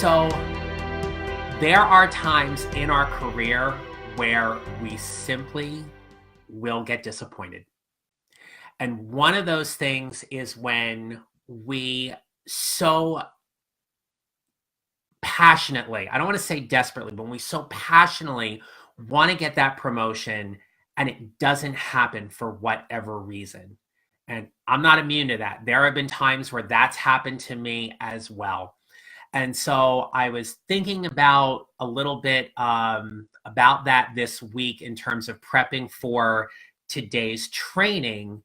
So there are times in our career where we simply will get disappointed. And one of those things is when we so passionately, I don't want to say desperately, but when we so passionately want to get that promotion and it doesn't happen for whatever reason. And I'm not immune to that. There have been times where that's happened to me as well. And so I was thinking about a little bit about that this week in terms of prepping for today's training,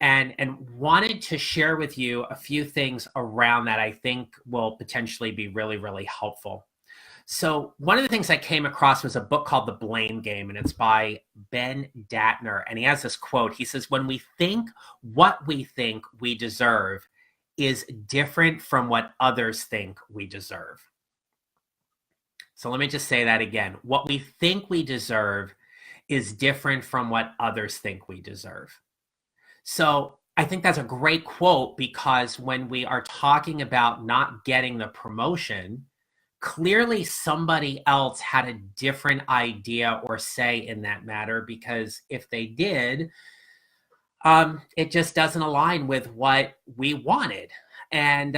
and wanted to share with you a few things around that I think will potentially be really, really helpful. So one of the things I came across was a book called The Blame Game, and it's by Ben Datner. And he has this quote. He says, "When we think what we think we deserve is different from what others think we deserve." So let me just say that again. What we think we deserve is different from what others think we deserve. So I think that's a great quote, because when we are talking about not getting the promotion, clearly somebody else had a different idea or say in that matter, because if they did, it just doesn't align with what we wanted. And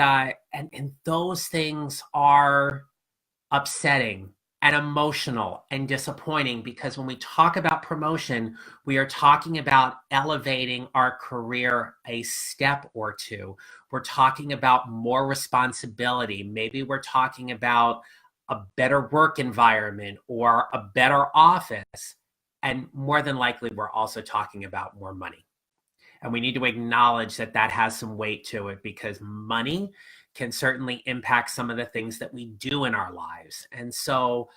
those things are upsetting and emotional and disappointing, because when we talk about promotion, we are talking about elevating our career a step or two. We're talking about more responsibility. Maybe we're talking about a better work environment or a better office. And more than likely, we're also talking about more money. And we need to acknowledge that that has some weight to it, because money can certainly impact some of the things that we do in our lives. And so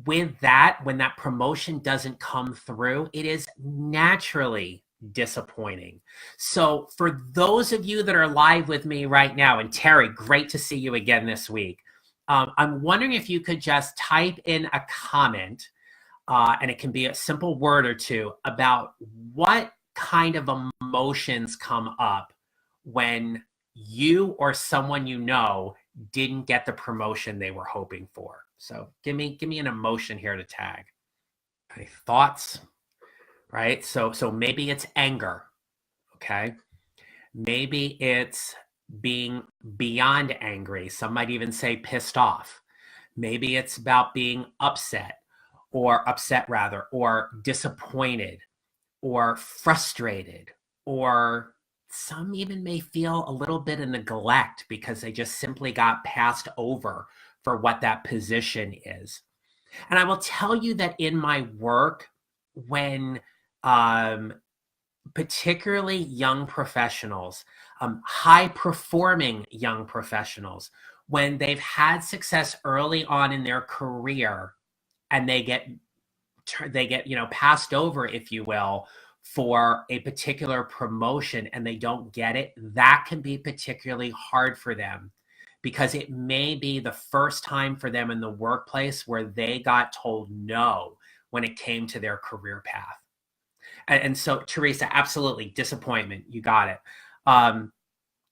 with that, when that promotion doesn't come through, it is naturally disappointing. So for those of you that are live with me right now, and Terry, great to see you again this week. I'm wondering if you could just type in a comment, and it can be a simple word or two, about what kind of emotions come up when you or someone you know didn't get the promotion they were hoping for. So give me an emotion here to tag. Okay, thoughts, right? So maybe it's anger, okay? Maybe it's being beyond angry. Some might even say pissed off. Maybe it's about being upset rather, or disappointed, or frustrated, or some even may feel a little bit of neglect because they just simply got passed over for what that position is. And I will tell you that in my work, when particularly young professionals, high performing young professionals, when they've had success early on in their career and they get passed over, if you will, for a particular promotion and they don't get it, that can be particularly hard for them, because it may be the first time for them in the workplace where they got told no when it came to their career path. And so, Teresa, absolutely, disappointment, you got it.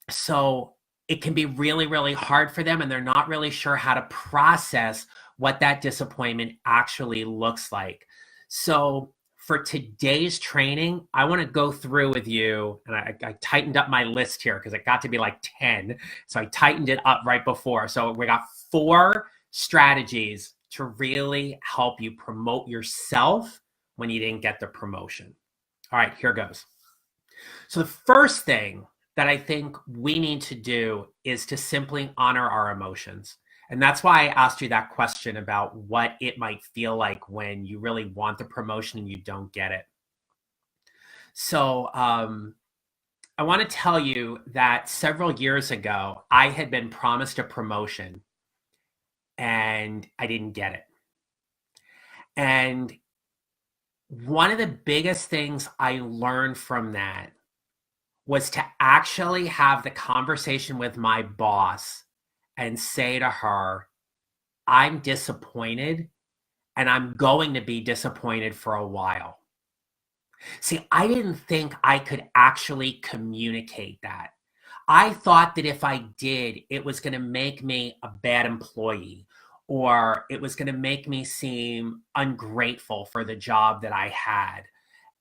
So it can be really, really hard for them, and they're not really sure how to process what that disappointment actually looks like. So for today's training, I want to go through with you, and I tightened up my list here because it got to be like 10. So I tightened it up right before. So we got 4 strategies to really help you promote yourself when you didn't get the promotion. All right, here goes. So the first thing that I think we need to do is to simply honor our emotions. And that's why I asked you that question about what it might feel like when you really want the promotion and you don't get it. So I want to tell you that several years ago, I had been promised a promotion and I didn't get it. And one of the biggest things I learned from that was to actually have the conversation with my boss and say to her, I'm disappointed, and I'm going to be disappointed for a while. See, I didn't think I could actually communicate that. I thought that if I did, it was going to make me a bad employee, or it was going to make me seem ungrateful for the job that I had.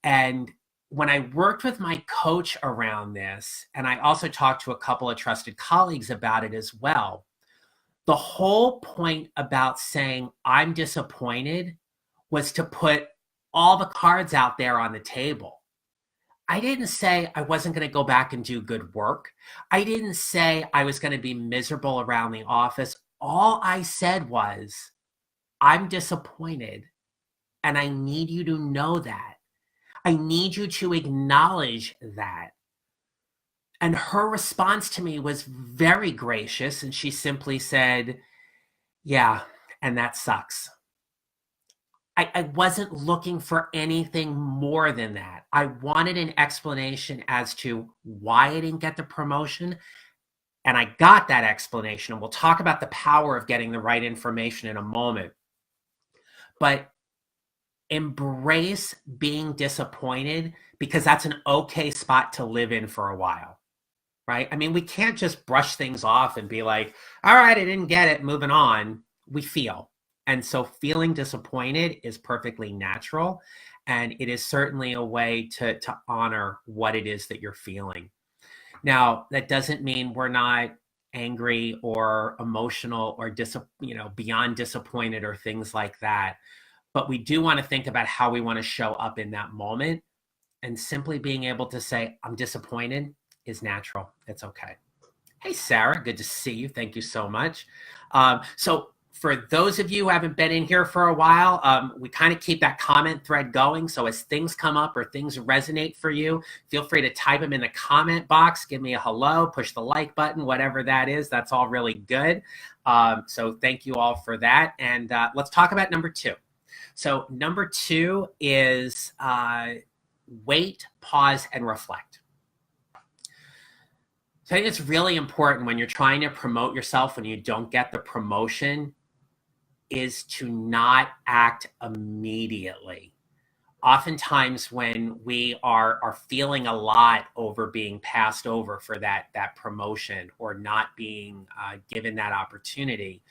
And when I worked with my coach around this, and I also talked to a couple of trusted colleagues about it as well, the whole point about saying I'm disappointed was to put all the cards out there on the table. I didn't say I wasn't going to go back and do good work. I didn't say I was going to be miserable around the office. All I said was, I'm disappointed, and I need you to know that. I need you to acknowledge that. And her response to me was very gracious. And she simply said, yeah, and that sucks. I wasn't looking for anything more than that. I wanted an explanation as to why I didn't get the promotion. And I got that explanation. And we'll talk about the power of getting the right information in a moment. But embrace being disappointed, because that's an okay spot to live in for a while, right? I mean, we can't just brush things off and be like, all right, I didn't get it, moving on. We feel. And so feeling disappointed is perfectly natural. And it is certainly a way to honor what it is that you're feeling. Now, that doesn't mean we're not angry or emotional or beyond disappointed or things like that. But we do want to think about how we want to show up in that moment. And simply being able to say, I'm disappointed is natural. It's okay. Hey, Sarah, good to see you. Thank you so much. So for those of you who haven't been in here for a while, we kind of keep that comment thread going. So as things come up or things resonate for you, feel free to type them in the comment box. Give me a hello, push the like button, whatever that is. That's all really good. So thank you all for that. And let's talk about number 2. So number 2 is wait, pause, and reflect. So I think it's really important when you're trying to promote yourself, when you don't get the promotion, is to not act immediately. Oftentimes when we are feeling a lot over being passed over for that promotion or not being given that opportunity,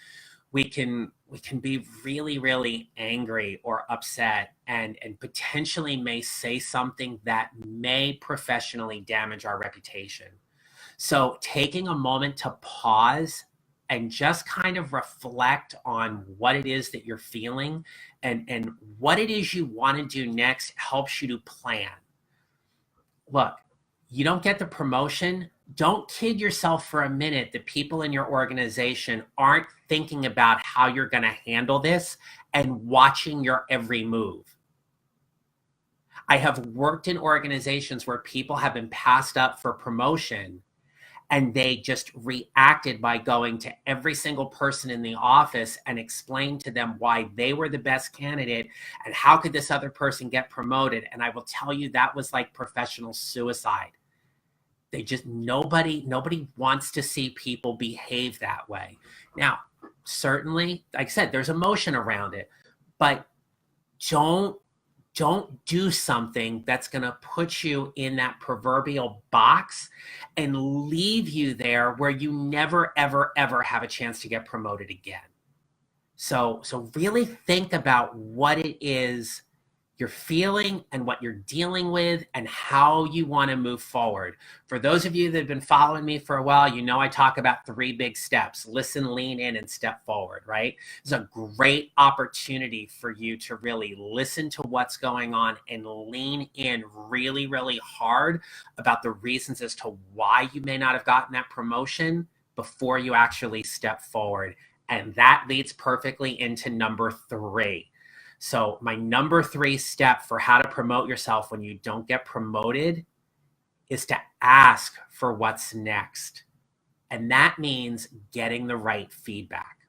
we can be really, really angry or upset and potentially may say something that may professionally damage our reputation. So taking a moment to pause and just kind of reflect on what it is that you're feeling and what it is you want to do next helps you to plan. Look, you don't get the promotion. Don't kid yourself for a minute that people in your organization aren't thinking about how you're going to handle this and watching your every move. I have worked in organizations where people have been passed up for promotion and they just reacted by going to every single person in the office and explained to them why they were the best candidate and how could this other person get promoted. And I will tell you, that was like professional suicide. They just, nobody wants to see people behave that way. Now, certainly, like I said, there's emotion around it, but don't do something that's going to put you in that proverbial box and leave you there where you never, ever, ever have a chance to get promoted again. So really think about what it is you're feeling and what you're dealing with and how you want to move forward. For those of you that have been following me for a while, you know I talk about 3 big steps: listen, lean in, and step forward, right? It's a great opportunity for you to really listen to what's going on and lean in really, really hard about the reasons as to why you may not have gotten that promotion before you actually step forward. And that leads perfectly into number 3. So my number 3 step for how to promote yourself when you don't get promoted is to ask for what's next. And that means getting the right feedback.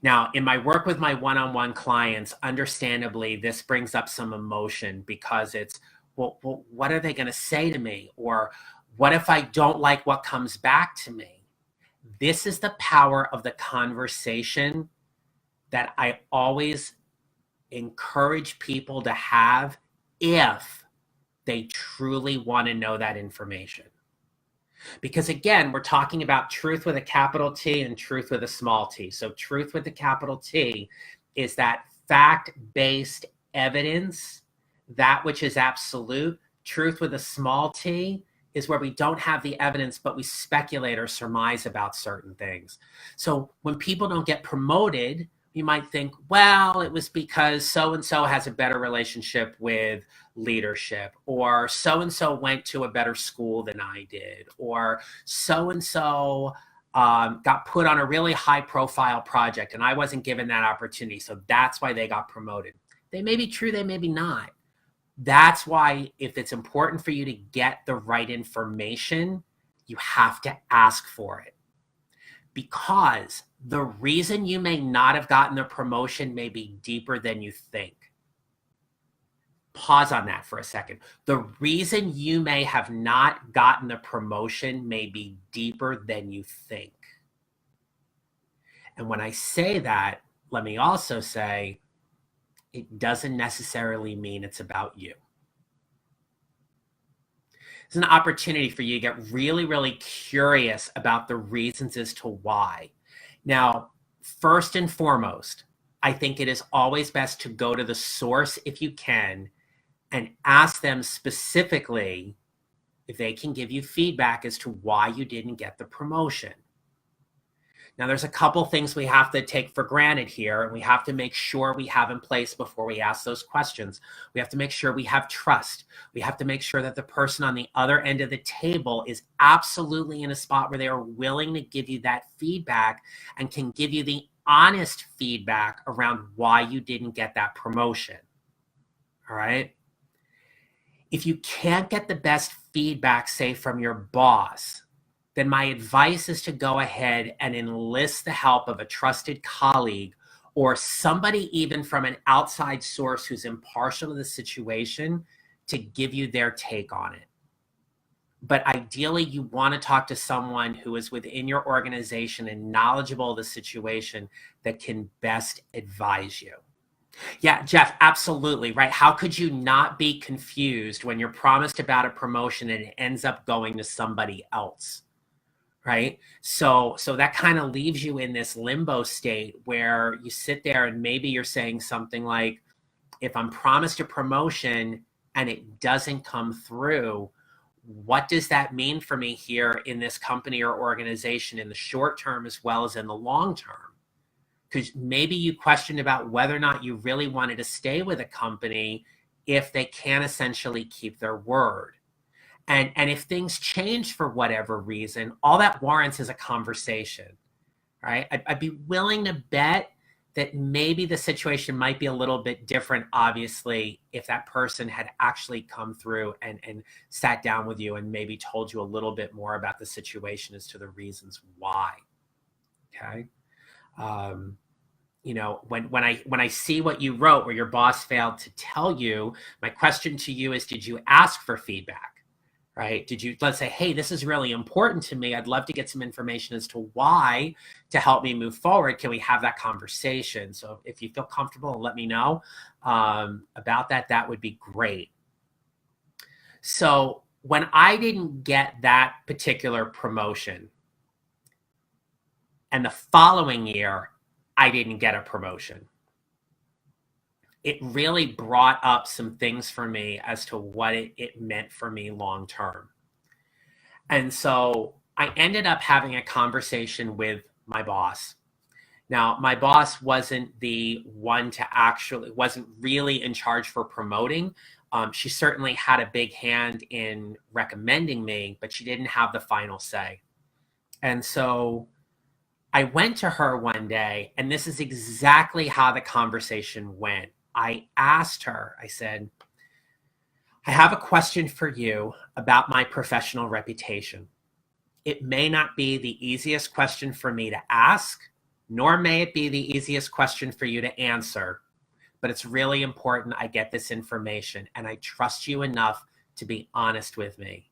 Now, in my work with my one-on-one clients, understandably, this brings up some emotion because it's, well, what are they going to say to me? Or what if I don't like what comes back to me? This is the power of the conversation that I always encourage people to have if they truly want to know that information. Because again, we're talking about truth with a capital T and truth with a small t. So truth with a capital T is that fact-based evidence, that which is absolute. Truth with a small t is where we don't have the evidence, but we speculate or surmise about certain things. So when people don't get promoted, you might think, well, it was because so-and-so has a better relationship with leadership, or so-and-so went to a better school than I did, or so-and-so got put on a really high profile project and I wasn't given that opportunity. So that's why they got promoted. They may be true, they may be not. That's why if it's important for you to get the right information, you have to ask for it. Because the reason you may not have gotten the promotion may be deeper than you think. Pause on that for a second. The reason you may have not gotten the promotion may be deeper than you think. And when I say that, let me also say, it doesn't necessarily mean it's about you. It's an opportunity for you to get really, really curious about the reasons as to why. Now, first and foremost, I think it is always best to go to the source if you can and ask them specifically if they can give you feedback as to why you didn't get the promotion. Now, there's a couple things we have to take for granted here, and we have to make sure we have in place before we ask those questions. We have to make sure we have trust. We have to make sure that the person on the other end of the table is absolutely in a spot where they are willing to give you that feedback and can give you the honest feedback around why you didn't get that promotion. All right? If you can't get the best feedback, say from your boss, then my advice is to go ahead and enlist the help of a trusted colleague or somebody even from an outside source who's impartial to the situation to give you their take on it. But ideally, you want to talk to someone who is within your organization and knowledgeable of the situation that can best advise you. Yeah, Jeff, absolutely, right? How could you not be confused when you're promised about a promotion and it ends up going to somebody else? Right? So that kind of leaves you in this limbo state where you sit there and maybe you're saying something like, if I'm promised a promotion and it doesn't come through, what does that mean for me here in this company or organization in the short term as well as in the long term? Because maybe you questioned about whether or not you really wanted to stay with a company if they can't essentially keep their word. And if things change for whatever reason, all that warrants is a conversation, right? I'd be willing to bet that maybe the situation might be a little bit different, obviously, if that person had actually come through and sat down with you and maybe told you a little bit more about the situation as to the reasons why, okay? You know, when I see what you wrote where your boss failed to tell you, my question to you is, did you ask for feedback? Right? Did you, let's say, hey, this is really important to me. I'd love to get some information as to why to help me move forward. Can we have that conversation? So if you feel comfortable, let me know about that. That would be great. So when I didn't get that particular promotion and the following year, I didn't get a promotion, it really brought up some things for me as to what it meant for me long term. And so I ended up having a conversation with my boss. Now, my boss wasn't the one to actually, wasn't really in charge for promoting. She certainly had a big hand in recommending me, but she didn't have the final say. And so I went to her one day, and this is exactly how the conversation went. I asked her, I said, I have a question for you about my professional reputation. It may not be the easiest question for me to ask, nor may it be the easiest question for you to answer, but it's really important I get this information, and I trust you enough to be honest with me.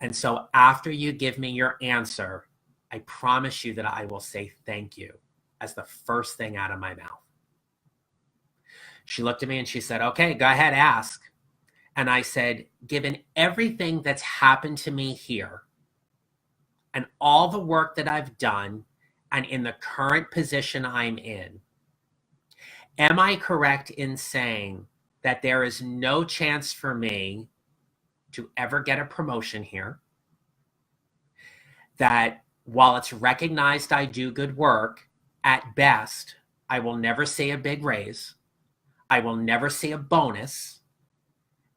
And so after you give me your answer, I promise you that I will say thank you as the first thing out of my mouth. She looked at me and she said, okay, go ahead, ask. And I said, given everything that's happened to me here, and all the work that I've done and in the current position I'm in, am I correct in saying that there is no chance for me to ever get a promotion here? That while it's recognized I do good work, at best, I will never see a big raise. I will never see a bonus.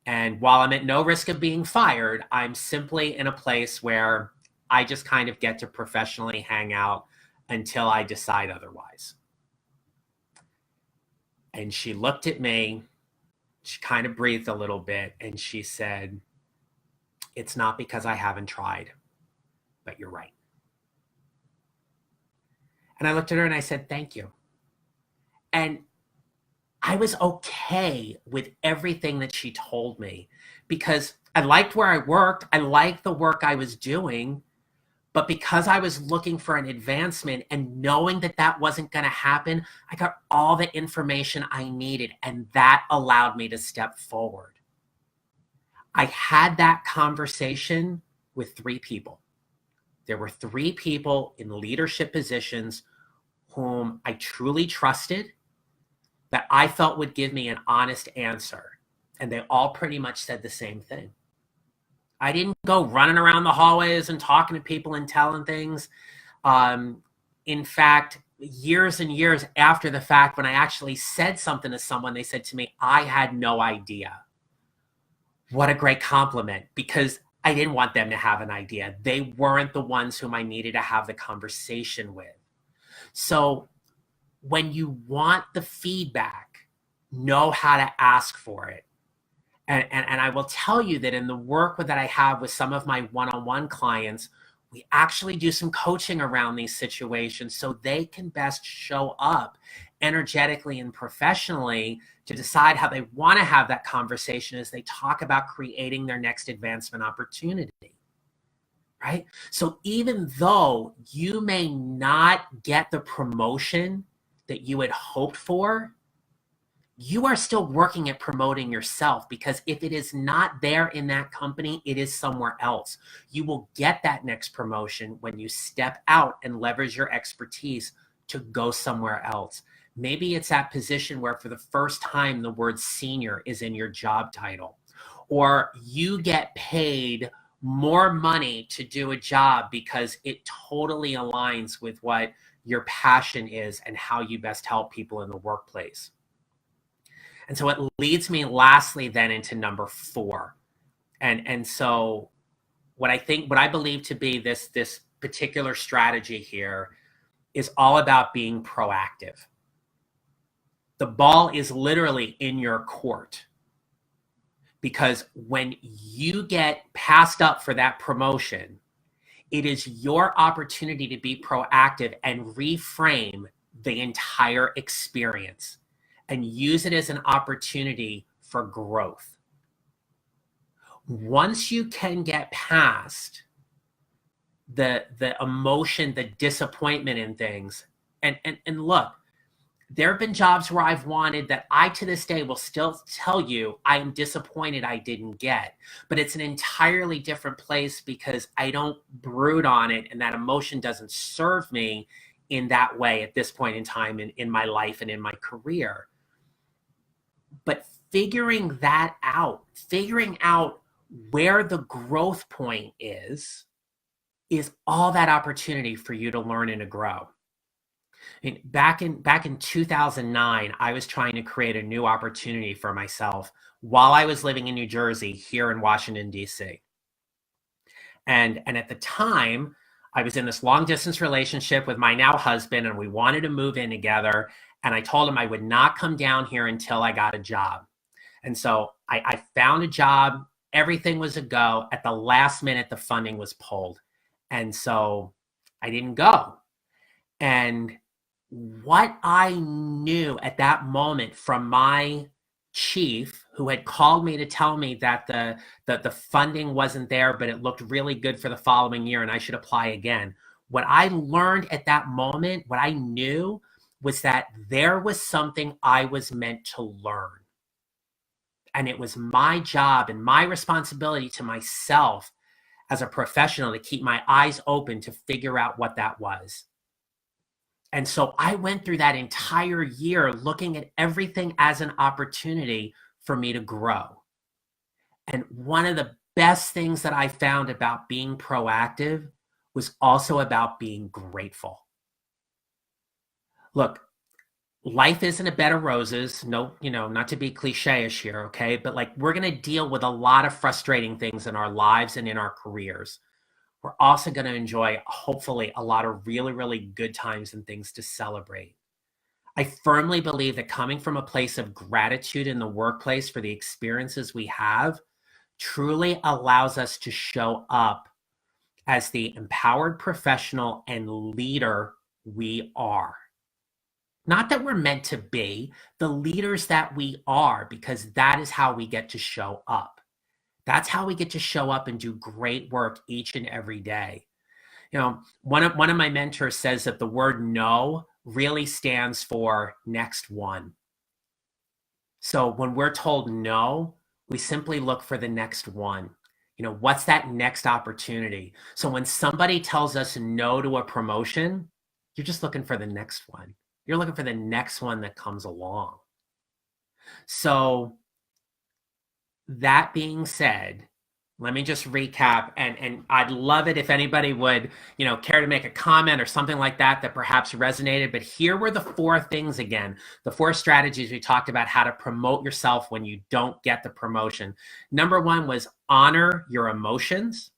And while I'm at no risk of being fired, I'm simply in a place where I just kind of get to professionally hang out until I decide otherwise. And she looked at me, she kind of breathed a little bit, and she said, "It's not because I haven't tried, but you're right." And I looked at her and I said, "Thank you." And I was okay with everything that she told me because I liked where I worked. I liked the work I was doing. But because I was looking for an advancement and knowing that that wasn't going to happen, I got all the information I needed, and that allowed me to step forward. I had that conversation with 3 people. There were 3 people in leadership positions whom I truly trusted, that I felt would give me an honest answer. And they all pretty much said the same thing. I didn't go running around the hallways and talking to people and telling things. In fact, years and years after the fact, when I actually said something to someone, they said to me, "I had no idea." What a great compliment, because I didn't want them to have an idea. They weren't the ones whom I needed to have the conversation with. So when you want the feedback, know how to ask for it. And I will tell you that in the work that I have with some of my one-on-one clients, we actually do some coaching around these situations so they can best show up energetically and professionally to decide how they want to have that conversation as they talk about creating their next advancement opportunity, right? So even though you may not get the promotion that you had hoped for, you are still working at promoting yourself, because if it is not there in that company, it is somewhere else. You will get that next promotion when you step out and leverage your expertise to go somewhere else. Maybe it's that position where for the first time the word senior is in your job title, or you get paid more money to do a job because it totally aligns with what your passion is and how you best help people in the workplace. And so it leads me lastly then into number 4. And so what I believe to be this particular strategy here is all about being proactive. The ball is literally in your court, because when you get passed up for that promotion, it is your opportunity to be proactive and reframe the entire experience and use it as an opportunity for growth. Once you can get past the emotion, the disappointment in things, and look, there have been jobs where I've wanted that I to this day will still tell you I am disappointed I didn't get, but it's an entirely different place because I don't brood on it, and that emotion doesn't serve me in that way at this point in time in my life and in my career. But figuring out where the growth point is all that opportunity for you to learn and to grow. I mean, back in 2009, I was trying to create a new opportunity for myself while I was living in New Jersey, here in Washington, D.C. And at the time, I was in this long distance relationship with my now husband, and we wanted to move in together. And I told him I would not come down here until I got a job. And so I found a job. Everything was a go. At the last minute, the funding was pulled. And so I didn't go. And what I knew at that moment from my chief, who had called me to tell me that the funding wasn't there, but it looked really good for the following year and I should apply again. What I learned at that moment, what I knew, was that there was something I was meant to learn. And it was my job and my responsibility to myself as a professional to keep my eyes open to figure out what that was. And so I went through that entire year looking at everything as an opportunity for me to grow. And one of the best things that I found about being proactive was also about being grateful. Look, life isn't a bed of roses. No, not to be cliche-ish here, okay? But like we're going to deal with a lot of frustrating things in our lives and in our careers. We're also going to enjoy, hopefully, a lot of really, really good times and things to celebrate. I firmly believe that coming from a place of gratitude in the workplace for the experiences we have truly allows us to show up as the empowered professional and leader we are. Not that we're meant to be, the leaders that we are, because that is how we get to show up. That's how we get to show up and do great work each and every day. One of my mentors says that the word no really stands for next one. So when we're told no, we simply look for the next one. What's that next opportunity? So when somebody tells us no to a promotion, you're just looking for the next one. You're looking for the next one that comes along. So that being said, let me just recap, and I'd love it if anybody would, care to make a comment or something like that perhaps resonated. But here were the 4 things again, the 4 strategies we talked about how to promote yourself when you don't get the promotion. Number 1 was honor your emotions,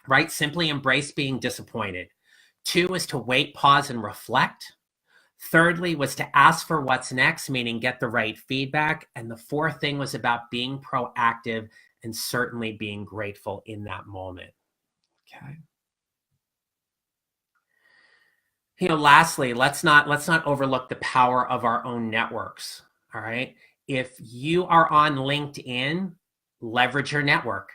right? Simply embrace being disappointed. 2 was to wait, pause, and reflect. Thirdly was to ask for what's next, meaning get the right feedback. And the 4th thing was about being proactive and certainly being grateful in that moment. Okay. Lastly, let's not overlook the power of our own networks. All right. If you are on LinkedIn, leverage your network.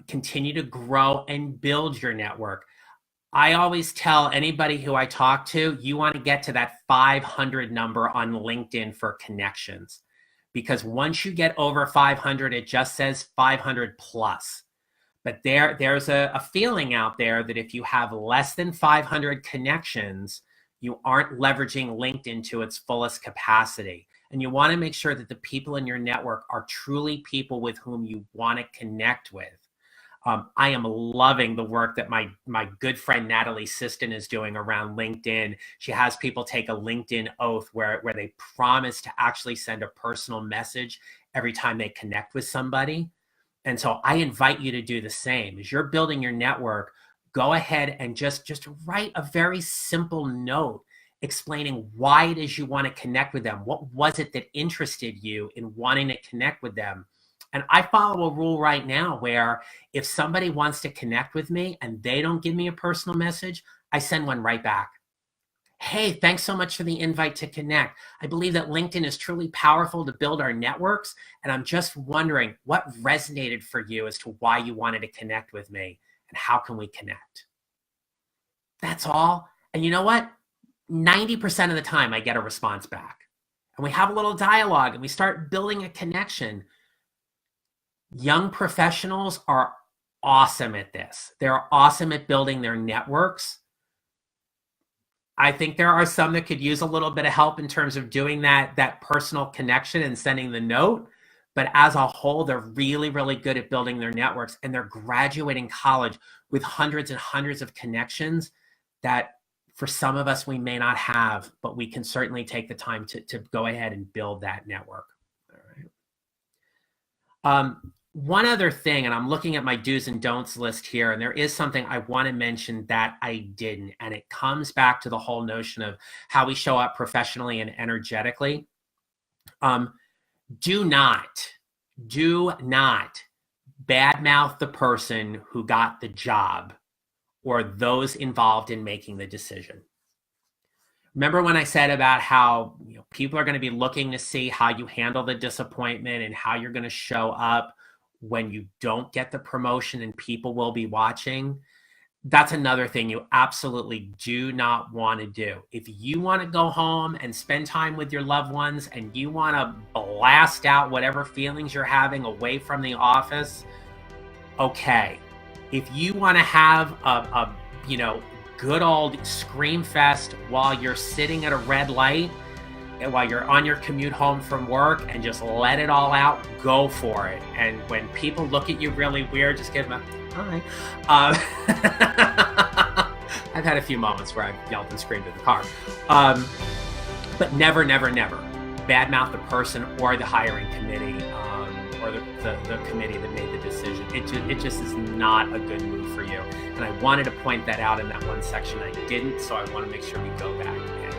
Continue to grow and build your network. I always tell anybody who I talk to, you want to get to that 500 number on LinkedIn for connections. Because once you get over 500, it just says 500 plus. But there's a feeling out there that if you have less than 500 connections, you aren't leveraging LinkedIn to its fullest capacity. And you want to make sure that the people in your network are truly people with whom you want to connect with. I am loving the work that my good friend Natalie Siston is doing around LinkedIn. She has people take a LinkedIn oath where they promise to actually send a personal message every time they connect with somebody. And so I invite you to do the same. As you're building your network, go ahead and just write a very simple note explaining why it is you want to connect with them. What was it that interested you in wanting to connect with them? And I follow a rule right now where if somebody wants to connect with me and they don't give me a personal message, I send one right back. Hey, thanks so much for the invite to connect. I believe that LinkedIn is truly powerful to build our networks. And I'm just wondering what resonated for you as to why you wanted to connect with me and how can we connect? That's all. And you know what? 90% of the time I get a response back. And we have a little dialogue and we start building a connection. Young professionals are awesome at this. They're awesome at building their networks. I think there are some that could use a little bit of help in terms of doing that personal connection and sending the note. But as a whole, they're really, really good at building their networks, and they're graduating college with hundreds and hundreds of connections that for some of us we may not have, but we can certainly take the time to go ahead and build that network. All right. One other thing, and I'm looking at my do's and don'ts list here, and there is something I want to mention that I didn't, and it comes back to the whole notion of how we show up professionally and energetically. Do not badmouth the person who got the job or those involved in making the decision. Remember when I said about how people are going to be looking to see how you handle the disappointment and how you're going to show up when you don't get the promotion and people will be watching? That's another thing you absolutely do not want to do. If you want to go home and spend time with your loved ones and you want to blast out whatever feelings you're having away from the office, okay. If you want to have a good old scream fest while you're sitting at a red light and while you're on your commute home from work and just let it all out, go for it. And when people look at you really weird, just give them a hi. I've had a few moments where I've yelled and screamed in the car. But never, never, never badmouth the person or the hiring committee or the committee that made the decision. It just is not a good move for you. And I wanted to point that out in that one section. I didn't, so I want to make sure we go back and